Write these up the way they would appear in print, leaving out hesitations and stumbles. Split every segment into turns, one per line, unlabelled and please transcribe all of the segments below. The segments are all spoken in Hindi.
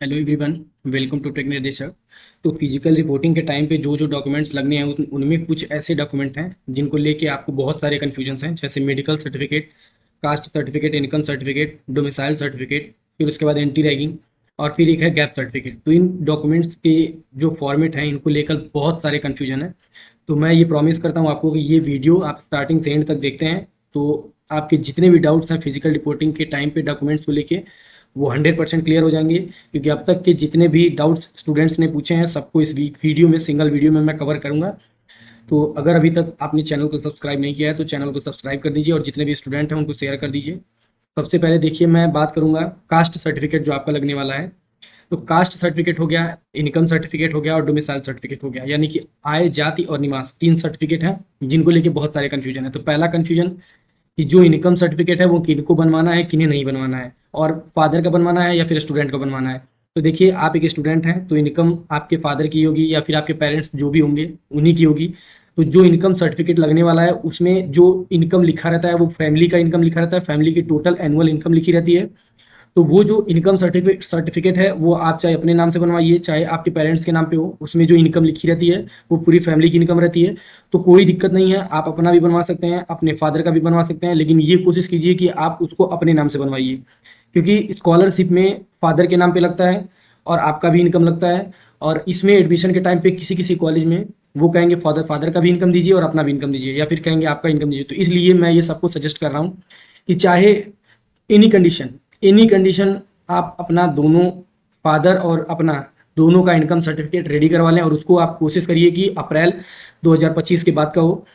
Hello everyone, welcome to tech Nirdeshak. तो फिजिकल रिपोर्टिंग के टाइम पे जो जो डॉक्यूमेंट्स लगने हैं उनमें कुछ ऐसे डॉक्यूमेंट हैं जिनको लेके आपको बहुत सारे कन्फ्यूजन्स हैं, जैसे medical certificate, caste certificate, income certificate, domicile certificate, फिर उसके बाद एंटी रैगिंग और फिर एक है गैप सर्टिफिकेट। तो इन डॉक्यूमेंट्स के जो फॉर्मेट हैं इनको लेकर बहुत सारे कन्फ्यूजन है। तो मैं ये प्रॉमिस करता हूँ आपको कि ये वीडियो आप स्टार्टिंग से एंड तक देखते हैं तो आपके जितने भी डाउट्स हैं फिजिकल रिपोर्टिंग के टाइम पे डॉक्यूमेंट्स को लेके वो 100% क्लियर हो जाएंगे, क्योंकि अब तक के जितने भी डाउट्स स्टूडेंट्स ने पूछे हैं सबको इस वीडियो में, सिंगल वीडियो में मैं कवर करूंगा। तो अगर अभी तक आपने चैनल को सब्सक्राइब नहीं किया है तो चैनल को सब्सक्राइब कर दीजिए और जितने भी स्टूडेंट हैं उनको शेयर कर दीजिए। सबसे पहले देखिए, मैं बात करूंगा कास्ट सर्टिफिकेट जो आपका लगने वाला है। तो कास्ट सर्टिफिकेट हो गया, इनकम सर्टिफिकेट हो गया और डोमिसाइल सर्टिफिकेट हो गया, यानी कि आय, जाति और निवास, 3 सर्टिफिकेट हैं जिनको लेके बहुत सारे कन्फ्यूजन है। तो पहला कन्फ्यूजन कि जो इनकम सर्टिफिकेट है वो किनको बनवाना है, किन्हें नहीं बनवाना है, और फादर का बनवाना है या फिर स्टूडेंट का बनवाना है। तो देखिए, आप एक स्टूडेंट हैं तो इनकम आपके फादर की होगी या फिर आपके पेरेंट्स जो भी होंगे उन्हीं की होगी। तो जो इनकम सर्टिफिकेट लगने वाला है उसमें जो इनकम लिखा रहता है वो फैमिली का इनकम लिखा रहता है, फैमिली की टोटल एनुअल इनकम लिखी रहती है। तो वो जो इनकम सर्टिफिकेट है वो आप चाहे अपने नाम से बनवाइए चाहे आपके पेरेंट्स के नाम पे हो, उसमें जो इनकम लिखी रहती है वो पूरी फैमिली की इनकम रहती है। तो कोई दिक्कत नहीं है, आप अपना भी बनवा सकते हैं, अपने फादर का भी बनवा सकते हैं, लेकिन ये कोशिश कीजिए कि आप उसको अपने नाम से बनवाइए, क्योंकि स्कॉलरशिप में फादर के नाम पे लगता है और आपका भी इनकम लगता है। और इसमें एडमिशन के टाइम पे किसी किसी कॉलेज में वो कहेंगे फादर का भी इनकम दीजिए और अपना भी इनकम दीजिए, या फिर कहेंगे आपका इनकम दीजिए। तो इसलिए मैं ये सबको सजेस्ट कर रहा हूँ कि चाहे एनी कंडीशन आप अपना दोनों, फादर और अपना दोनों का इनकम सर्टिफिकेट रेडी करवा लें और उसको आप कोशिश करिए कि अप्रैल 2025 के बाद का हो।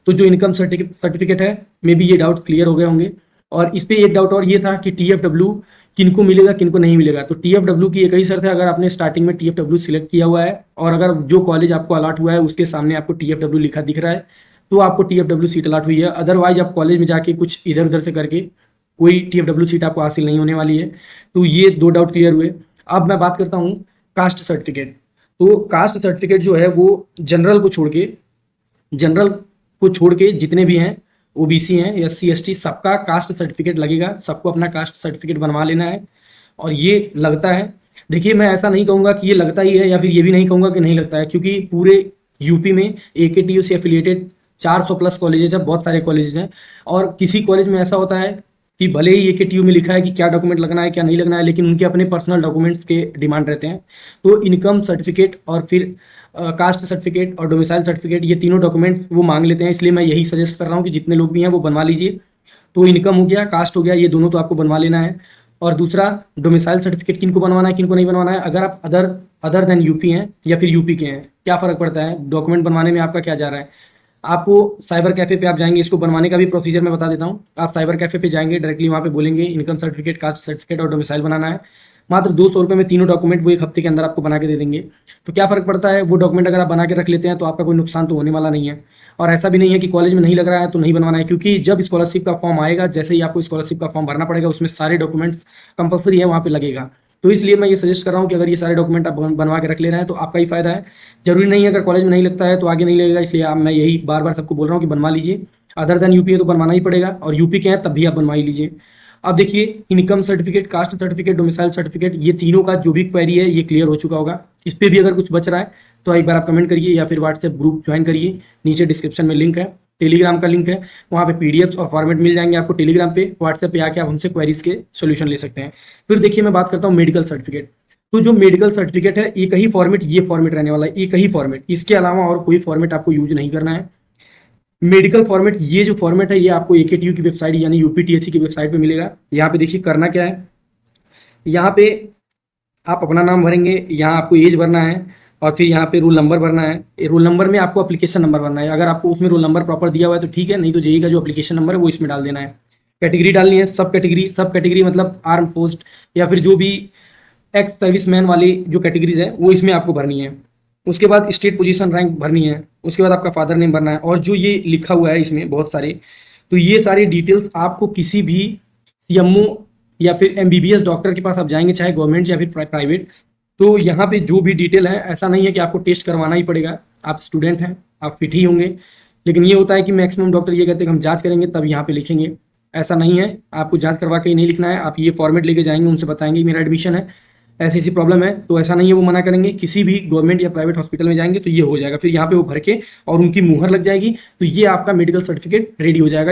तो जो इनकम सर्टिफिकेट है, मे बी ये डाउट क्लियर हो गए होंगे। और इस पे एक डाउट और ये था कि TFW किनको मिलेगा किनको नहीं मिलेगा। तो TFW की एक ही शर्त है, अगर आपने स्टार्टिंग में TFW सिलेक्ट किया हुआ है और अगर जो कॉलेज आपको अलॉट हुआ है उसके सामने आपको TFW लिखा दिख रहा है तो आपको TFW सीट अलॉट हुई है। अदरवाइज आप कॉलेज में जाके कुछ इधर उधर से करके कोई TFW सीट आपको हासिल नहीं होने वाली है। तो ये 2 डाउट क्लियर हुए। अब मैं बात करता हूँ कास्ट सर्टिफिकेट। तो कास्ट सर्टिफिकेट जो है वो जनरल को छोड़ के जितने भी हैं, OBC हैं, SC ST, सबका कास्ट सर्टिफिकेट लगेगा, सबको अपना कास्ट सर्टिफिकेट बनवा लेना है। और ये लगता है, देखिए मैं ऐसा नहीं कहूँगा कि ये लगता ही है या फिर ये भी नहीं कहूँगा कि नहीं लगता है, क्योंकि पूरे यूपी में AKTU से एफिलिएटेड 400 प्लस कॉलेजेज हैं, बहुत सारे कॉलेजेज हैं। और किसी कॉलेज में ऐसा होता है कि भले ही AKTU में लिखा है कि क्या डॉक्यूमेंट लगना है क्या नहीं लगना है, लेकिन उनके अपने पर्सनल डॉक्यूमेंट्स के डिमांड रहते हैं। तो इनकम सर्टिफिकेट और फिर कास्ट सर्टिफिकेट और डोमिसाइल सर्टिफिकेट, ये तीनों डॉक्यूमेंट्स वो मांग लेते हैं। इसलिए मैं यही सजेस्ट कर रहा हूँ कि जितने लोग भी हैं वो बनवा लीजिए। तो इनकम हो गया, कास्ट हो गया, ये दोनों तो आपको बनवा लेना है। और दूसरा, डोमिसाइल सर्टिफिकेट किनको बनवाना है किनको नहीं बनवाना है। अगर आप अदर देन यूपी हैं या फिर यूपी के हैं, क्या फ़र्क पड़ता है, डॉक्यूमेंट बनवाने में आपका क्या जा रहा है। आपको साइबर कैफ़े पे आप जाएंगे, इसको बनवाने का भी प्रोसीजर मैं बता देता हूँ। आप साइबर कैफ़े पे जाएंगे, डायरेक्टली वहाँ पे बोलेंगे इनकम सर्टिफिकेट, कास्ट सर्टिफिकेट और डोमिसाइल बनाना है। मात्र 200 रुपये में तीनों डॉक्यूमेंट वो 1 हफ्ते के अंदर आपको बना के दे देंगे। तो क्या फ़र्क पड़ता है, वो डॉक्यूमेंट अगर आप बना के रख लेते हैं तो आपका कोई नुकसान तो होने वाला नहीं है। और ऐसा भी नहीं है कि कॉलेज में नहीं लग रहा है तो नहीं बनवाना है, क्योंकि जब स्कॉलरशिप का फॉर्म आएगा, जैसे ही आपको स्कॉलरशिप का फॉर्म भरना पड़ेगा, उसमें सारे डॉक्यूमेंट्स कंपलसरी है, वहाँ पे लगेगा। तो इसलिए मैं ये सजेस्ट कर रहा हूँ कि अगर ये सारे डॉक्यूमेंट आप बनवा के रख ले रहे हैं तो आपका ही फायदा है। जरूरी नहीं है अगर कॉलेज में नहीं लगता है तो आगे नहीं लगेगा, इसलिए मैं यही बार बार सबको बोल रहा हूँ कि बनवा लीजिए। अदर देन यूपी है तो बनवाना ही पड़ेगा, और यूपी के हैं तब भी आप बनवा ही लीजिए। अब देखिए, income certificate, caste certificate, domicile certificate, ये तीनों का जो भी क्वेरी है ये क्लियर हो चुका होगा। इस पर भी अगर कुछ बच रहा है तो एक बार आप कमेंट करिए या फिर व्हाट्सएप ग्रुप ज्वाइन करिए। नीचे डिस्क्रिप्शन में लिंक है, टेलीग्राम का लिंक है, वहाँ पे PDFs और फॉर्मेट मिल जाएंगे आपको टेलीग्राम पे। व्हाट्सएप पे आके आप हमसे क्वेरीज के सोल्यूशन ले सकते हैं। फिर देखिए, मैं बात करता हूँ मेडिकल सर्टिफिकेट। तो जो मेडिकल सर्टिफिकेट है, एक ही फॉर्मेट, ये फॉर्मेट रहने वाला है, एक ही फॉर्मेट, इसके अलावा और कोई फॉर्मेट आपको यूज नहीं करना है। मेडिकल फॉर्मेट, ये जो फॉर्मेट है ये आपको AKTU की वेबसाइट यानी UPTSC की वेबसाइट पे मिलेगा। यहाँ पे देखिए करना क्या है, यहाँ पे आप अपना नाम भरेंगे, यहाँ आपको एज भरना है और फिर यहाँ पे रोल नंबर भरना है। रोल नंबर में आपको एप्लीकेशन नंबर भरना है, अगर आपको उसमें रोल नंबर प्रॉपर दिया हुआ है तो ठीक है, नहीं तो JEE का जो एप्लीकेशन नंबर है वो इसमें डाल देना है। कैटेगरी डालनी है, सब कैटेगरी मतलब आर्म पोस्ट या फिर जो भी एक्स सर्विसमैन वाली जो कैटेगरीज है वो इसमें आपको भरनी है। उसके बाद स्टेट पोजीशन रैंक भरनी है, उसके बाद आपका फादर नेम भरना है, और जो ये लिखा हुआ है इसमें बहुत सारे, तो ये सारी डिटेल्स आपको किसी भी CMO या फिर MBBS डॉक्टर के पास आप जाएंगे, चाहे गवर्नमेंट या फिर प्राइवेट, तो यहाँ पे जो भी डिटेल है, ऐसा नहीं है कि आपको टेस्ट करवाना ही पड़ेगा। आप स्टूडेंट हैं, आप फिट ही होंगे, लेकिन ये होता है कि मैक्सिमम डॉक्टर ये कहते हैं कि हम जांच करेंगे तब यहाँ पे लिखेंगे। ऐसा नहीं है, आपको जांच करवा के ही नहीं लिखना है। आप ये फॉर्मेट लेके जाएंगे, उनसे बताएंगे मेरा एडमिशन है, ऐसी ऐसी प्रॉब्लम है, तो ऐसा नहीं है वो मना करेंगे। किसी भी गवर्नमेंट या प्राइवेट हॉस्पिटल में जाएंगे तो ये हो जाएगा, फिर यहाँ पे वो भर के और उनकी मुहर लग जाएगी, तो ये आपका मेडिकल सर्टिफिकेट रेडी हो जाएगा।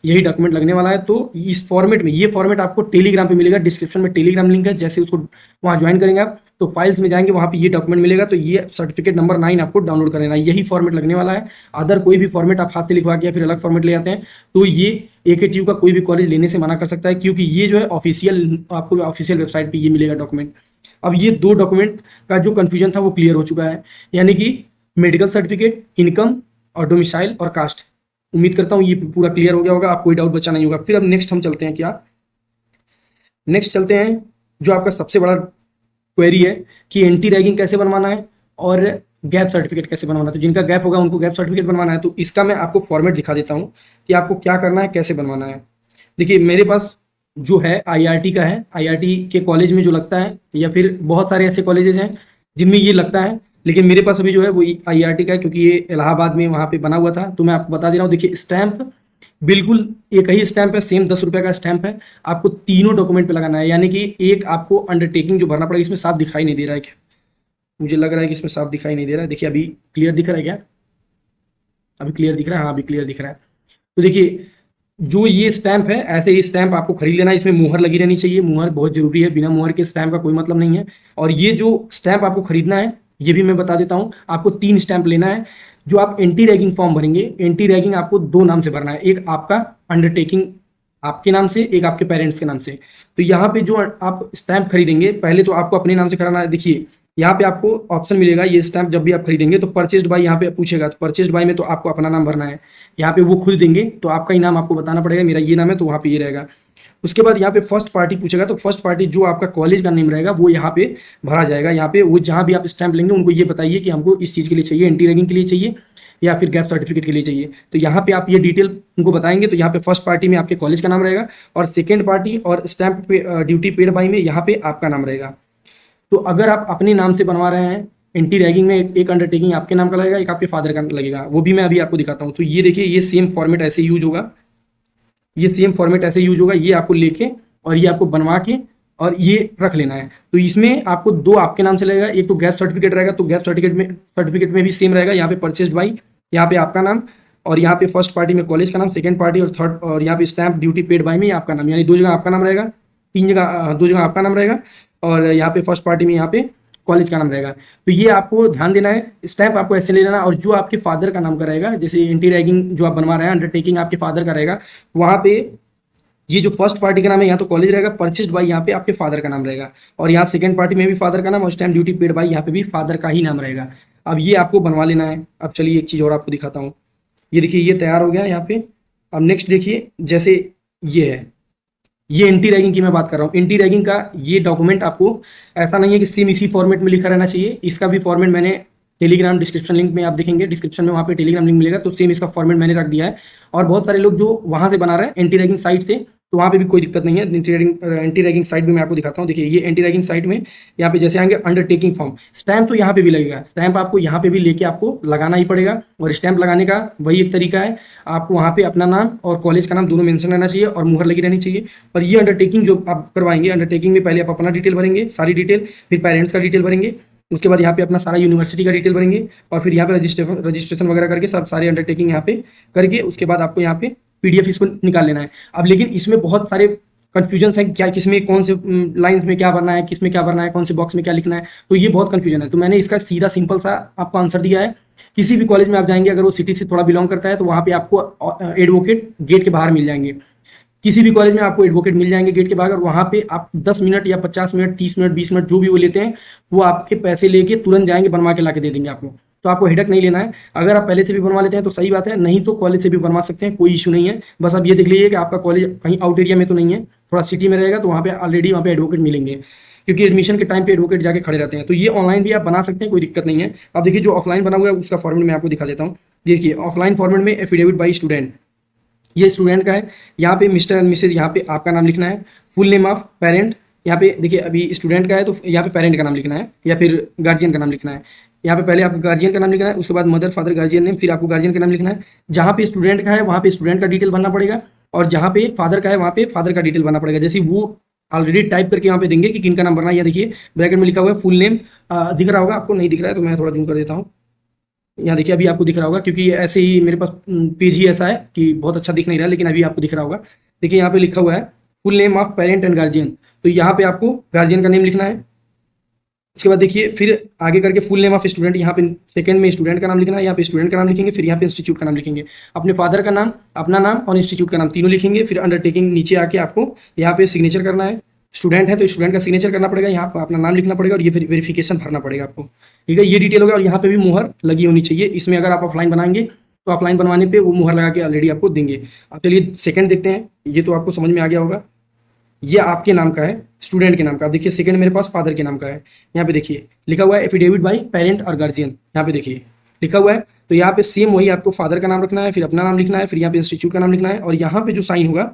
यही डॉक्यूमेंट लगने वाला है। तो इस फॉर्मेट में, ये फॉर्मेट आपको टेलीग्राम पे मिलेगा, डिस्क्रिप्शन में टेलीग्राम लिंक है, जैसे उसको वहाँ ज्वाइन करेंगे आप तो फाइल्स में जाएंगे, वहाँ पे ये डॉक्यूमेंट मिलेगा, तो ये सर्टिफिकेट नंबर 9 आपको डाउनलोड कर लेना है। यही फॉर्मेट लगने वाला है। अदर कोई भी फॉर्मेट आप हाथ से लिखवा के या फिर अलग फॉर्मेट ले आते हैं तो ये AKTU का कोई भी कॉलेज लेने से मना कर सकता है, क्योंकि ये जो है ऑफिशियल, आपको ऑफिशियल वेबसाइट पे ये मिलेगा डॉक्यूमेंट। अब ये 2 डॉक्यूमेंट का जो कंफ्यूजन था वो क्लियर हो चुका है, यानी कि मेडिकल सर्टिफिकेट, इनकम और डोमिसाइल और कास्ट। उम्मीद करता हूँ ये पूरा क्लियर हो गया होगा, आप कोई डाउट बचा नहीं होगा। फिर अब नेक्स्ट हम चलते हैं, नेक्स्ट चलते हैं जो आपका सबसे बड़ा क्वेरी है कि एंटी रैगिंग कैसे बनवाना है और गैप सर्टिफिकेट कैसे बनवाना है। तो जिनका गैप होगा उनको गैप सर्टिफिकेट बनवाना है। तो इसका मैं आपको फॉर्मेट दिखा देता हूँ कि आपको क्या करना है, कैसे बनवाना है। देखिए मेरे पास जो है IRT का है, IRT के कॉलेज में जो लगता है, या फिर बहुत सारे ऐसे कॉलेजेस हैं जिनमें ये लगता है, लेकिन मेरे पास अभी जो है वो IRT का है, क्योंकि ये इलाहाबाद में वहाँ पे बना हुआ था। तो मैं आपको बता दे रहा हूँ, देखिए स्टैंप बिल्कुल एक ही स्टैंप है, सेम 10 रुपये का स्टैंप है। आपको तीनों डॉक्यूमेंट पे लगाना है, यानी कि एक आपको अंडरटेकिंग जो भरना पड़ेगा, इसमें साफ दिखाई नहीं दे रहा है क्या? मुझे लग रहा है कि इसमें साफ दिखाई नहीं दे रहा है। देखिए अभी क्लियर दिख रहा है क्या? अभी क्लियर दिख रहा है? हाँ अभी क्लियर दिख रहा है। तो देखिए जो ये स्टैंप है, ऐसे ही स्टैंप आपको खरीद लेना है। इसमें मुहर लगी रहनी चाहिए, मुहर बहुत जरूरी है, बिना मुहर के स्टैंप का कोई मतलब नहीं है। और ये जो स्टैंप आपको खरीदना है ये भी मैं बता देता हूँ, आपको 3 स्टैंप लेना है। जो आप एंटी रैगिंग फॉर्म भरेंगे, एंटी रैगिंग आपको 2 नाम से भरना है, एक आपका अंडरटेकिंग आपके नाम से, एक आपके पेरेंट्स के नाम से। तो यहाँ पे जो आप स्टैंप खरीदेंगे, पहले तो आपको अपने नाम से कराना है। देखिए यहाँ पे आपको ऑप्शन मिलेगा, ये स्टैंप जब भी आप खरीदेंगे तो परचेस्ड बाय यहाँ पे पूछेगा, तो परचेस्ड बाय में तो आपको अपना नाम भरना है। यहाँ पे वो खुद देंगे तो आपका ही नाम आपको बताना पड़ेगा, मेरा ये नाम है, तो वहाँ पे ये रहेगा। उसके बाद यहाँ पे फर्स्ट पार्टी पूछेगा, तो फर्स्ट पार्टी जो आपका कॉलेज का नेम रहेगा वो यहाँ पे भरा जाएगा। यहाँ पे वो जहाँ भी आप स्टैंप लेंगे उनको ये बताइए कि हमको इस चीज़ के लिए चाहिए, एंटी रैगिंग के लिए चाहिए या फिर गैप सर्टिफिकेट के लिए चाहिए। तो यहाँ पे आप ये डिटेल उनको बताएंगे। तो यहाँ पे फर्स्ट पार्टी में आपके कॉलेज का नाम रहेगा और सेकेंड पार्टी और स्टैंप पे ड्यूटी पेड बाई में यहाँ पे आपका नाम रहेगा। तो अगर आप अपने नाम से बनवा रहे हैं, एंटी रैगिंग में एक अंडरटेकिंग आपके नाम का लगेगा, एक आपके फादर का लगेगा, वो भी मैं अभी आपको दिखाता हूँ। तो ये देखिए ये सेम फॉर्मेट ऐसे यूज होगा, ये सेम फॉर्मेट ऐसे यूज होगा। ये आपको लेके और ये आपको बनवा के और ये रख लेना है। तो इसमें आपको 2 आपके नाम से लगेगा, एक तो गैप सर्टिफिकेट रहेगा, तो गैप सर्टिफिकेट में भी सेम रहेगा। यहाँ पे परचेस्ड बाई, यहाँ पे आपका नाम, और यहाँ पे फर्स्ट पार्टी में कॉलेज का नाम, सेकंड पार्टी और थर्ड, और यहाँ पे स्टैंप ड्यूटी पेड बाई में आपका नाम, यानी 2 जगह आपका नाम रहेगा, 3 जगह 2 जगह आपका नाम रहेगा, और यहाँ पे फर्स्ट पार्टी में यहाँ पे कॉलेज का नाम रहेगा। तो ये आपको ध्यान देना है, स्टैंप आपको ऐसे ले लेना। और जो आपके फादर का नाम का रहेगा, जैसे एंटी रैगिंग जो आप बनवा रहे हैं, अंडरटेकिंग आपके फादर का रहेगा, वहाँ पे ये जो फर्स्ट पार्टी का नाम है यहाँ तो कॉलेज रहेगा, परचेस्ड बाई यहाँ पे आपके फादर का नाम रहेगा, और यहाँ सेकंड पार्टी में भी फादर का नाम, और स्टैंप ड्यूटी पेड बाई यहाँ पे भी फादर का ही नाम रहेगा। अब ये आपको बनवा लेना है। अब चलिए एक चीज़ और आपको दिखाता हूँ। ये देखिए ये तैयार हो गया यहाँ पे। अब नेक्स्ट देखिए, जैसे ये है, ये एंटी रैगिंग की मैं बात कर रहा हूँ। एंटी रैगिंग का ये डॉक्यूमेंट आपको ऐसा नहीं है कि सेम इसी फॉर्मेट में लिखा रहना चाहिए, इसका भी फॉर्मेट मैंने टेलीग्राम डिस्क्रिप्शन लिंक में आप देखेंगे, डिस्क्रिप्शन में वहाँ पे टेलीग्राम लिंक मिलेगा, तो सेम इसका फॉर्मेट मैंने रख दिया है। और बहुत सारे लोग जो वहाँ से बना रहे हैं एंटी रैगिंग साइट से, तो वहाँ पे भी कोई दिक्कत नहीं है। एंटी रैगिंग साइट भी मैं आपको दिखाता हूँ। देखिए ये एंटी रैगिंग साइट में यहाँ पे जैसे आएंगे अंडरटेकिंग फॉर्म, स्टैंप तो यहाँ पे भी लगेगा, स्टैंप आपको यहाँ पे भी लेके आपको लगाना ही पड़ेगा। और स्टैंप लगाने का वही एक तरीका है, आपको वहाँ पे अपना नाम और कॉलेज का नाम दोनों मेंशन रहना चाहिए और मुहर लगी रहनी चाहिए। और ये अंडरटेकिंग जो आप करवाएंगे, अंडरटेकिंग में पहले आप अपना डिटेल भरेंगे, सारी डिटेल, फिर पेरेंट्स का डिटेल भरेंगे, उसके बाद यहाँ पे अपना सारा यूनिवर्सिटी का डिटेल भरेंगे, और फिर यहाँ पे रजिस्ट्रेशन वगैरह करके सब सारे अंडरटेकिंग यहाँ पे करके उसके बाद आपको यहाँ पे PDF इसको निकाल लेना है। अब लेकिन इसमें बहुत सारे कन्फ्यूजन है, क्या किसमें कौन से लाइंस में क्या भरना है, किस में क्या भरना है, कौन से बॉक्स में क्या लिखना है, तो ये बहुत कन्फ्यूजन है। तो मैंने इसका सीधा सिंपल सा आपको आंसर दिया है। किसी भी कॉलेज में आप जाएंगे, अगर वो सिटी से थोड़ा बिलोंग करता है, तो वहाँ पे आपको एडवोकेट गेट के बाहर मिल जाएंगे। किसी भी कॉलेज में आपको एडवोकेट मिल जाएंगे गेट के बाहर, और वहाँ पे आप 10 मिनट या 50 मिनट, 30 मिनट, 20 मिनट जो भी वो लेते हैं, वो आपके पैसे लेके तुरंत जाएंगे, बनवा के ला के दे देंगे आपको। तो आपको हेडक नहीं लेना है। अगर आप पहले से भी बनवा लेते हैं तो सही बात है, नहीं तो कॉलेज से भी बनवा सकते हैं, कोई इशू नहीं है। बस आप ये देख लीजिए कि आपका कॉलेज कहीं आउट एरिया में तो नहीं है, थोड़ा सिटी में रहेगा, तो वहाँ पे ऑलरेडी वहाँ पे एडवोकेट मिलेंगे, क्योंकि एडमिशन के टाइम पे एडवोकेट जाके खड़े रहते हैं। तो ये ऑनलाइन भी आप बना सकते हैं, कोई दिक्कत नहीं है। अब देखिए जो ऑफलाइन बना हुआ है उसका फॉर्मेट मैं आपको दिखा देता हूँ। देखिए ऑफलाइन फॉर्मेट में एफिडेविट बाई स्टूडेंट, ये स्टूडेंट का है। यहाँ पे मिस्टर एंड मिसेज, यहाँ पे आपका नाम लिखना है, फुल नेम ऑफ पेरेंट, यहाँ पे देखिए अभी स्टूडेंट का है तो यहाँ पे पेरेंट का नाम लिखना है या फिर गार्जियन का नाम लिखना है। यहाँ पे पहले आपको गार्जियन का नाम लिखना है, उसके बाद मदर फादर गार्जियन नेम, फिर आपको गार्जियन का नाम लिखना है। जहाँ पे स्टूडेंट का है वहाँ पे स्टूडेंट का डिटेल भरना पड़ेगा, और जहाँ पे फादर का है वहाँ पे फादर का डिटेल भरना पड़ेगा। जैसे वो ऑलरेडी टाइप करके यहाँ पे देंगे कि किन का नाम भरना है। या देखिए ब्रैकेट में लिखा हुआ है फुल नेम, दिख रहा होगा आपको, नहीं दिख रहा है तो मैं थोड़ा जूम कर देता हूँ। यहाँ देखिए अभी आपको दिख रहा होगा, क्योंकि ऐसे ही मेरे पास पेज ही ऐसा है कि बहुत अच्छा दिख नहीं रहा है, लेकिन अभी आपको दिख रहा होगा। देखिए यहाँ पे लिखा हुआ है full name of parent and guardian, तो यहाँ पे आपको गार्जियन का नेम लिखना है। उसके बाद देखिए फिर आगे करके फुल नेम ऑफ स्टूडेंट, यहाँ पे सेकंड में स्टूडेंट का नाम लिखना है, यहाँ पे स्टूडेंट का नाम लिखेंगे, फिर यहाँ पे इंस्टीट्यूट का नाम लिखेंगे, अपने फादर का नाम, अपना नाम और इंस्टीट्यूट का नाम तीनों लिखेंगे। फिर अंडरटेकिंग नीचे आके आपको यहाँ पे सिग्नेचर करना है। स्टूडेंट है तो स्टूडेंट का सिग्नेचर करना पड़ेगा, यहाँ पर अपना नाम लिखना पड़ेगा और ये फिर वेरिफिकेशन भरना पड़ेगा आपको। ठीक है, ये डिटेल होगा और यहाँ पे भी मुहर लगी होनी चाहिए। इसमें अगर आप ऑफलाइन बनाएंगे तो ऑफलाइन बनवाने पे वो मुहर लगा के ऑलरेडी आपको देंगे। अब चलिए सेकंड देखते हैं, ये तो आपको समझ में आ गया होगा। ये आपके नाम का है, स्टूडेंट के नाम का। अब देखिए सेकंड मेरे पास फादर के नाम का है, यहाँ पे देखिए लिखा हुआ है एफिडेविट बाय पेरेंट और गार्जियन, यहाँ पे देखिए लिखा हुआ है। तो यहाँ पे सेम वही आपको फादर का नाम रखना है, फिर अपना नाम लिखना है, फिर यहाँ पे इंस्टीट्यूट का नाम लिखना है और यहाँ पे जो साइन होगा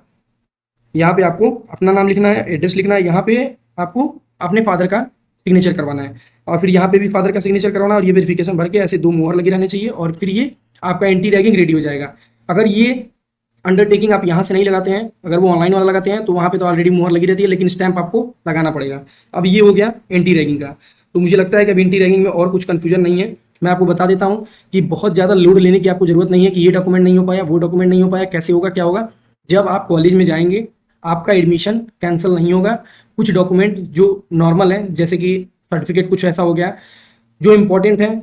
यहाँ पे आपको अपना नाम लिखना है, एड्रेस लिखना है, यहाँ पे आपको अपने फादर का सिग्नेचर करवाना है और फिर यहाँ पे भी फादर का सिग्नेचर करवाना है और ये वेरिफिकेशन भर के ऐसे 2 मोहर लगे रहने चाहिए और फिर ये आपका एंटी रैगिंग रेडी हो जाएगा। अगर ये अंडरटेकिंग आप यहाँ से नहीं लगाते हैं, अगर वो ऑनलाइन वाला लगाते हैं तो वहाँ पे तो ऑलरेडी मोहर लगी रहती है, लेकिन स्टैंप आपको लगाना पड़ेगा। अब ये हो गया एंटी रैगिंग का। तो मुझे लगता है कि अब एंटी रैगिंग में और कुछ कन्फ्यूजन नहीं है। मैं आपको बता देता हूँ कि बहुत ज़्यादा लोड लेने की आपको जरूरत नहीं है कि ये डॉक्यूमेंट नहीं हो पाया, वो डॉक्यूमेंट नहीं हो पाया, कैसे होगा क्या होगा। जब आप कॉलेज में जाएंगे आपका एडमिशन कैंसिल नहीं होगा। कुछ डॉक्यूमेंट जो नॉर्मल है, जैसे कि सर्टिफिकेट कुछ ऐसा हो गया जो इम्पोर्टेंट है,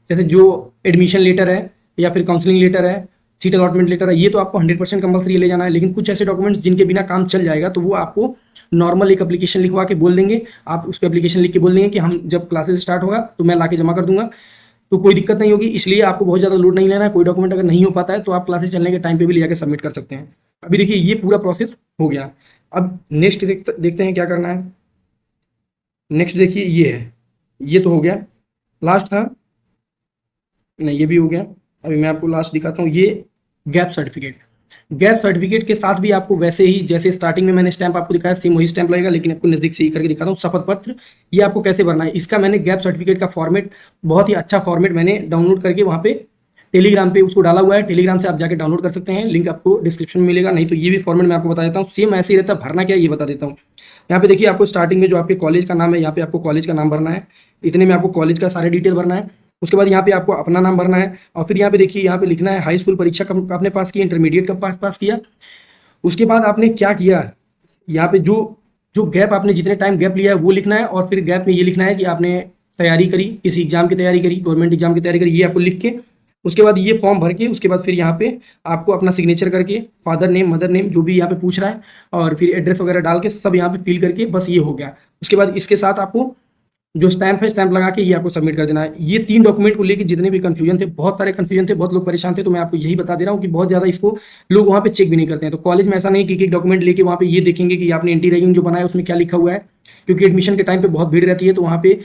जैसे जो एडमिशन लेटर है या फिर काउंसलिंग लेटर है, सीट अलॉटमेंट लेटर है, ये तो आपको 100% कंपलसरी ले जाना है। लेकिन कुछ ऐसे डॉक्यूमेंट्स जिनके बिना काम चल जाएगा तो वो आपको नॉर्मल एक एप्लीकेशन लिखवा के बोल देंगे, आप उस पर एप्लीकेशन लिख के बोल देंगे कि हम जब क्लासेस स्टार्ट होगा तो मैं ला के जमा कर दूंगा, तो कोई दिक्कत नहीं होगी। इसलिए आपको बहुत ज़्यादा लोड नहीं लेना है। कोई डॉक्यूमेंट अगर नहीं हो पाता है तो आप क्लासेस चलने के टाइम पे भी ले जाकर सबमिट कर सकते हैं। अभी देखिए ये पूरा प्रोसेस हो गया। अब नेक्स्ट देखते हैं क्या करना है। नेक्स्ट देखिए ये है, ये तो हो गया, लास्ट था नहीं, ये भी हो गया। अभी मैं आपको लास्ट दिखाता हूँ, ये गैप सर्टिफिकेट। गैप सर्टिफिकेट के साथ भी आपको वैसे ही जैसे स्टार्टिंग में मैंने स्टैंप आपको दिखाया सेम वही स्टैंप लगेगा, लेकिन आपको नजदीक से ही करके दिखाता हूँ। शपथ पत्र ये आपको कैसे भरना है, इसका मैंने गैप सर्टिफिकेट का फॉर्मेट, बहुत ही अच्छा फॉर्मेट मैंने डाउनलोड करके वहाँ पे टेलीग्राम पे उसको डाला हुआ है। टेलीग्राम से आप जाके डाउनलोड कर सकते हैं, लिंक आपको डिस्क्रिप्शन में मिलेगा। नहीं तो ये भी फॉर्मेट मैं आपको बता देता हूँ, सेम ऐसे ही रहता है। भरना क्या है ये बता देता हूँ। यहाँ पे देखिए आपको स्टार्टिंग में जो आपके कॉलेज का नाम है, यहाँ पे आपको कॉलेज का नाम भरना है, इतने में आपको कॉलेज का सारे डिटेल भरना है। उसके बाद यहाँ पे आपको अपना नाम भरना है और फिर यहाँ पे देखिए यहाँ पे लिखना है हाई स्कूल परीक्षा कब आपने पास किया, इंटरमीडिएट कब पास किया, उसके बाद आपने क्या किया, यहाँ पे जो जो गैप आपने जितने टाइम गैप लिया है वो लिखना है और फिर गैप में ये लिखना है कि आपने तैयारी करी, किसी एग्जाम की तैयारी करी, गवर्नमेंट एग्जाम की तैयारी करी, ये आपको लिख के उसके बाद ये फॉर्म भर के उसके बाद फिर यहाँ पे आपको अपना सिग्नेचर करके फादर नेम मदर नेम जो भी यहाँ पे पूछ रहा है और फिर एड्रेस वगैरह डाल के सब यहाँ पे फिल करके बस ये हो गया। उसके बाद इसके साथ आपको जो स्टैंप है स्टैंप लगा के ये आपको सबमिट कर देना है। ये 3 डॉक्यूमेंट को लेके जितने भी कंफ्यूजन थे, बहुत सारे कंफ्यूजन थे, बहुत लोग परेशान थे, तो मैं आपको यही बता दे रहा हूँ कि बहुत ज़्यादा इसको लोग वहाँ पे चेक भी नहीं करते हैं। तो कॉलेज में ऐसा नहीं कि एक डॉक्यूमेंट लेके वहाँ पे ये देखेंगे कि आपने एंटी रैगिंग जो बनाया उसमें क्या लिखा हुआ है, क्योंकि एडमिशन के टाइम पे बहुत भीड़ रहती है, तो वहाँ पे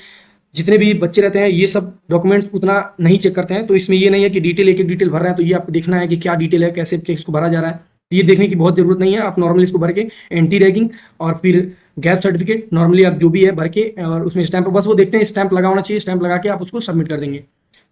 जितने भी बच्चे रहते हैं ये सब डॉक्यूमेंट्स उतना नहीं चेक करते हैं। तो इसमें ये नहीं है कि डिटेल एक एक डिटेल भर रहे हैं, तो ये आपको देखना है कि क्या डिटेल है, कैसे इसको भरा जा रहा है, ये देखने की बहुत जरूरत नहीं है। आप नॉर्मली इसको भर के एंटी रैगिंग और फिर गैप सर्टिफिकेट नॉर्मली आप जो भी है भर के और उसमें स्टैंप बस वो देखते हैं स्टैंप लगा होना चाहिए, स्टैंप लगा के आप उसको सबमिट कर देंगे।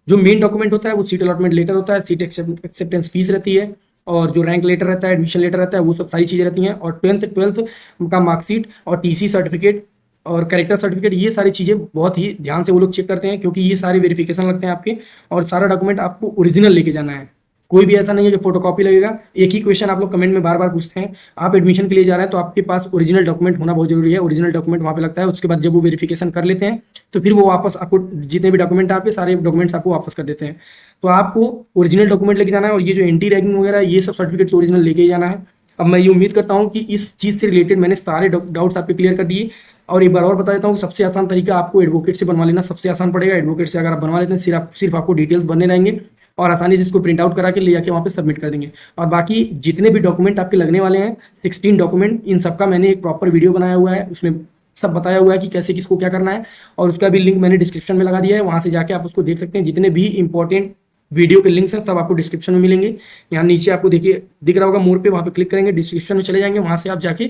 जो मेन डॉक्यूमेंट होता है वो सीट अलॉटमेंट लेटर होता है, सीट एक्सेप्टेंस फीस रहती है और जो रैंक लेटर रहता है, एडमिशन लेटर रहता है, वो सब सारी चीज़ें रहती हैं और 12th का मार्कशीट और टीसी सर्टिफिकेट और कैरेक्टर सर्टिफिकेट, ये सारी चीज़ें बहुत ही ध्यान से वो लोग चेक करते हैं, क्योंकि ये सारे वेरिफिकेशन लगते हैं आपके और सारा डॉक्यूमेंट आपको ओरिजिनल लेके जाना है। कोई भी ऐसा नहीं है कि फोटोकॉपी लगेगा। एक ही क्वेश्चन आप लोग कमेंट में बार बार पूछते हैं, आप एडमिशन के लिए जा रहे हैं तो आपके पास ओरिजिनल डॉक्यूमेंट होना बहुत जरूरी है। ओरिजिनल डॉक्यूमेंट वहाँ पे लगता है, उसके बाद जब वो वेरिफिकेशन कर लेते हैं तो फिर वो वापस आपको जितने भी डॉक्यूमेंट आपके सारे डॉक्यूमेंट्स आपको वापस कर देते हैं। तो आपको ओरिजिनल डॉक्यूमेंट लेके जाना है और ये जो एंटी रैगिंग वगैरह ये सब सर्टिफिकेट तो ओरिजिनल लेके ही जाना है। अब मैं ये उम्मीद करता हूँ कि इस चीज़ से रिलेटेड मैंने सारे डाउट्स आपके क्लियर कर दिए। और एक बार और बता देता हूँ कि सबसे आसान तरीका आपको एडवोकेट से बनवा लेना सबसे आसान पड़ेगा। एडवोकेट से अगर आप बनवा लेते हैं सिर्फ आपको डिटेल्स बनने रहेंगे और आसानी से इसको प्रिंट आउट करा के ले जाके वहाँ पे सबमिट कर देंगे। और बाकी जितने भी डॉक्यूमेंट आपके लगने वाले हैं 16 डॉक्यूमेंट, इन सबका मैंने एक प्रॉपर वीडियो बनाया हुआ है, उसमें सब बताया हुआ है कि कैसे किसको क्या करना है और उसका भी लिंक मैंने डिस्क्रिप्शन में लगा दिया है, वहाँ से जाके आप उसको देख सकते हैं। जितने भी इंपॉर्टेंट वीडियो के लिंक्स हैं सब आपको डिस्क्रिप्शन में मिलेंगे। यहाँ नीचे आपको देखिए दिख रहा होगा मोर पे, वहाँ पे क्लिक करेंगे, डिस्क्रिप्शन में चले जाएंगे, वहाँ से आप जाके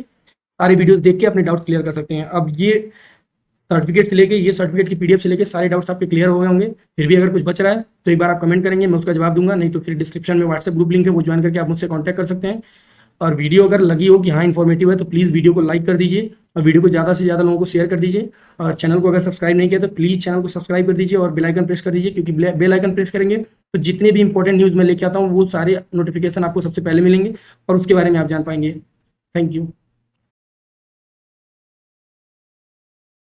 सारे वीडियोस देख के अपने डाउट्स क्लियर कर सकते हैं। अब ये सर्टिफिकेट से लेके ये सर्टिफिकेट की पीडीएफ से लेके सारे डाउट्स आपके क्लियर हो गए होंगे। फिर भी अगर कुछ बच रहा है तो एक बार आप कमेंट करेंगे, मैं उसका जवाब दूंगा, नहीं तो फिर डिस्क्रिप्शन में व्हाट्सएप ग्रुप लिंक है, वो ज्वाइन करके आप मुझसे कॉन्टैक्ट कर सकते हैं। और वीडियो अगर लगी हो कि हाँ इन्फॉर्मेटिव है तो प्लीज़ वीडियो को लाइक कर दीजिए और वीडियो को ज़्यादा से ज़्यादा लोगों को शेयर कर दीजिए। और चैनल को अगर सब्सक्राइब नहीं किया तो प्लीज़ चैनल को सब्सक्राइब कर दीजिए और बेल आइकन प्रेस कर दीजिए, क्योंकि बेल आइकन प्रेस करेंगे तो जितने भी इंपॉर्टेंट न्यूज़ मैं लेके आता हूँ वो सारे नोटिफिकेशन आपको सबसे पहले मिलेंगे और उसके बारे में आप जान पाएंगे। Thank you.